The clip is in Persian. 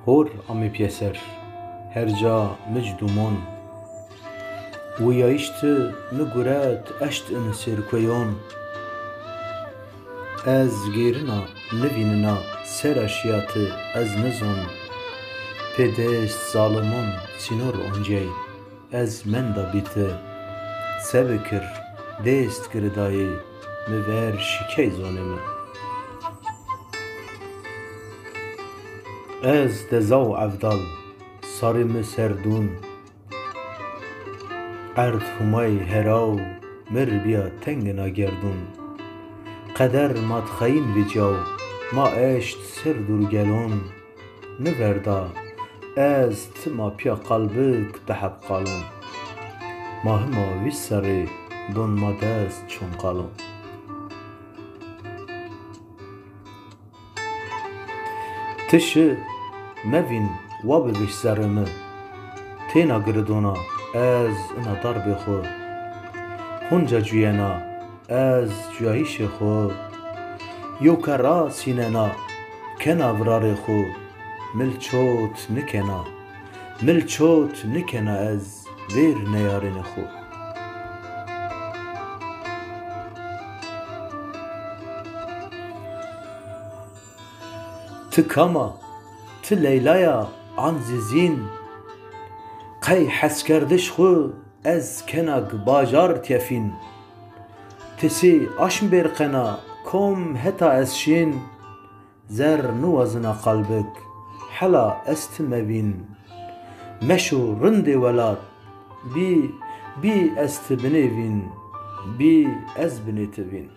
هور امی پیسر هر جا مجدومون و یایشت نگورد اشت ان سرکویون از گیرنا نویننا سر اشیات از نزون پدست ظالمون سینور اونجای از من دا بیت سبکر دست گردایی مور شکی زونم از دزاو افدال سارم سردون عرض همای هراو مر بیا تنگنا گردون قدر مات خاین ویجاو ما اشت سر دور گلون نوردا از تما پیا قلبک دحب قالون ما هما وی سری دون ما دست چون قالون تشه موین و بوش زرمه تینا گردونا از انا ضرب خو هنجا جوینا از جویش خو یو کرا سیننا کنا ورار خو ملچوت نکنا از ویر نیارین خو تکاما ت لیلایا آن زیزین قی حس کردش خو از کناگ باجار تیفین تسی آشم برقنا کم هتا از شین زر نوازنا قلبک حلا است مبین مشو رند ولاد بی است بنوین بی از بنیتوین